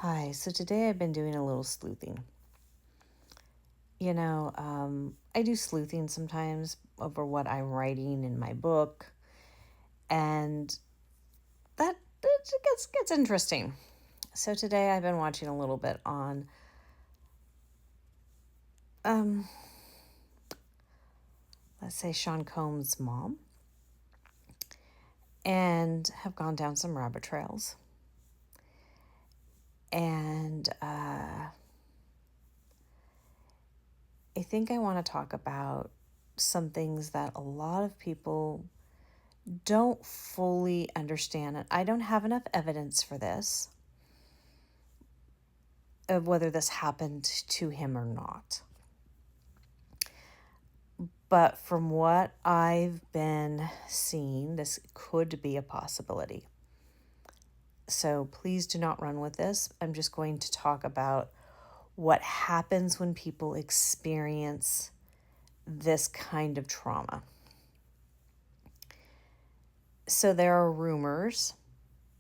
Hi, so today I've been doing a little sleuthing. I do sleuthing sometimes over what I'm writing in my book, and that it gets interesting. So today I've been watching a little bit on, um, let's say, Seancombs' mom, and have gone down some rabbit trails. And I think I want to talk about some things that a lot of people don't fully understand it. I don't have enough evidence for this, of whether this happened to him or not. But from what I've been seeing, this could be a possibility. So please do not run with this. I'm just going to talk about what happens when people experience this kind of trauma. So there are rumors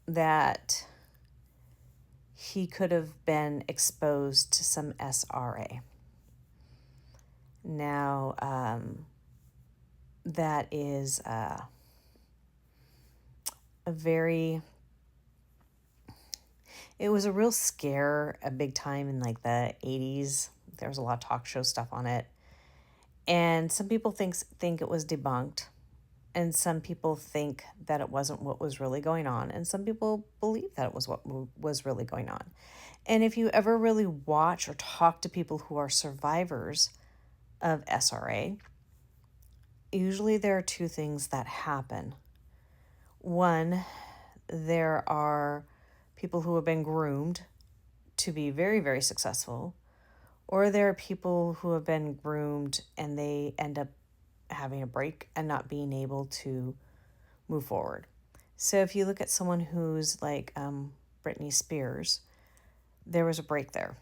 that he could have been exposed to some SRA. Now, that is a very, it was a real scare, a big time in like the 80s. There was a lot of talk show stuff on it. And some people think it was debunked. And some people think that it wasn't what was really going on. And some people believe that it was what was really going on. And if you ever really watch or talk to people who are survivors of SRA, usually there are two things that happen. One, there are people who have been groomed to be very, very successful, or there are people who have been groomed and they end up having a break and not being able to move forward. So if you look at someone who's like Britney Spears, there was a break there,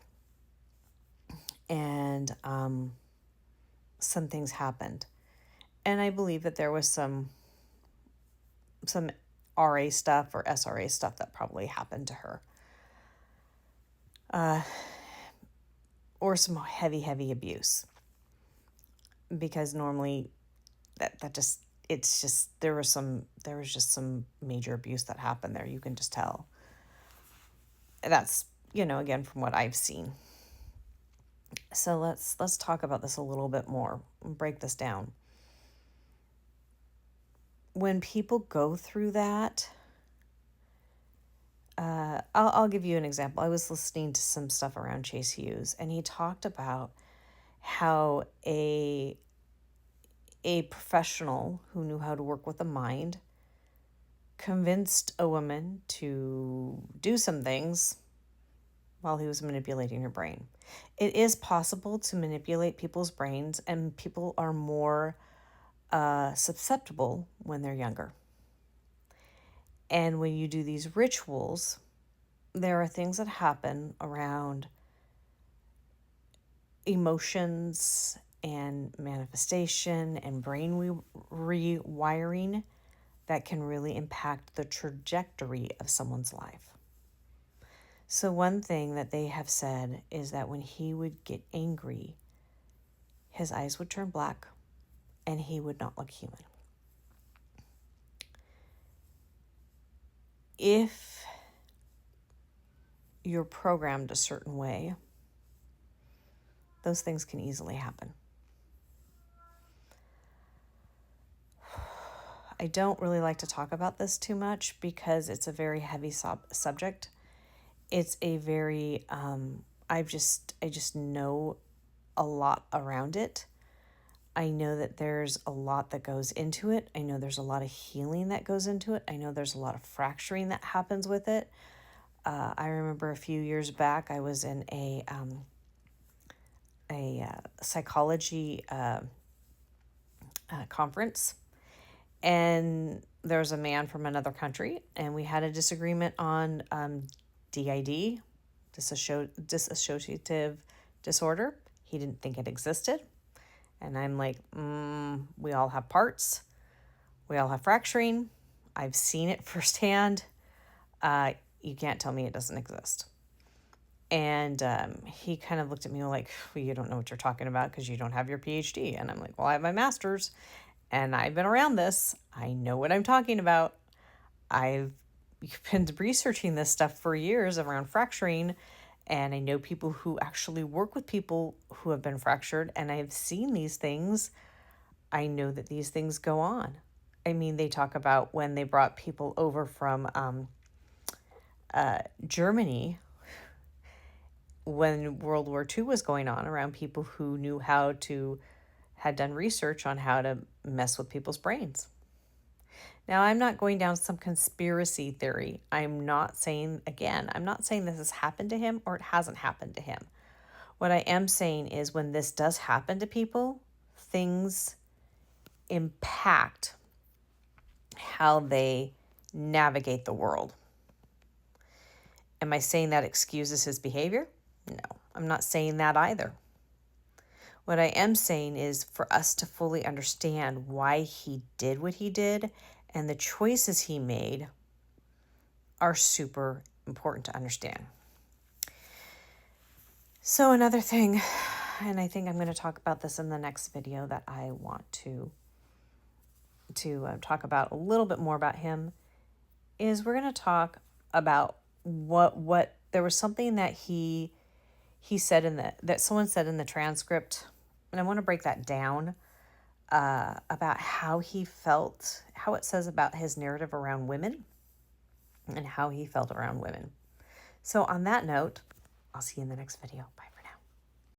and some things happened, and I believe that there was some RA stuff or SRA stuff that probably happened to her, or some heavy abuse, because normally that just it's just there was just some major abuse that happened there. You can just tell. That's, again, from what I've seen. So let's talk about this a little bit more and break this down. When people go through that, I'll give you an example. I was listening to some stuff around Chase Hughes, and he talked about how a professional who knew how to work with the mind convinced a woman to do some things while he was manipulating her brain. It is possible to manipulate people's brains, and people are more susceptible when they're younger. And when you do these rituals, there are things that happen around emotions and manifestation and brain rewiring that can really impact the trajectory of someone's life. So one thing that they have said is that when he would get angry, his eyes would turn black and he would not look human. If you're programmed a certain way, those things can easily happen. I don't really like to talk about this too much because it's a very heavy subject. It's a very, I just know a lot around it. I know that there's a lot that goes into it. I know there's a lot of healing that goes into it. I know there's a lot of fracturing that happens with it. I remember a few years back, I was in a psychology conference, and there was a man from another country, and we had a disagreement on DID, dissociative disorder. He didn't think it existed. And I'm like, we all have parts. We all have fracturing. I've seen it firsthand. You can't tell me it doesn't exist. And he kind of looked at me like, well, you don't know what you're talking about because you don't have your PhD. And I'm like, well, I have my master's and I've been around this. I know what I'm talking about. I've been researching this stuff for years around fracturing, and I know people who actually work with people who have been fractured, and I've seen these things. I know that these things go on. I mean, they talk about when they brought people over from Germany when World War II was going on, around people who knew how to, had done research on how to mess with people's brains. Now, I'm not going down some conspiracy theory. I'm not saying, again, I'm not saying this has happened to him or it hasn't happened to him. What I am saying is when this does happen to people, things impact how they navigate the world. Am I saying that excuses his behavior? No, I'm not saying that either. What I am saying is for us to fully understand why he did what he did and the choices he made are super important to understand. So another thing, and I think I'm going to talk about this in the next video that I want to talk about a little bit more about him, is we're going to talk about what there was something that he said that someone said in the transcript, and I want to break that down about how he felt, how it says about his narrative around women and how he felt around women. So on that note, I'll see you in the next video. Bye.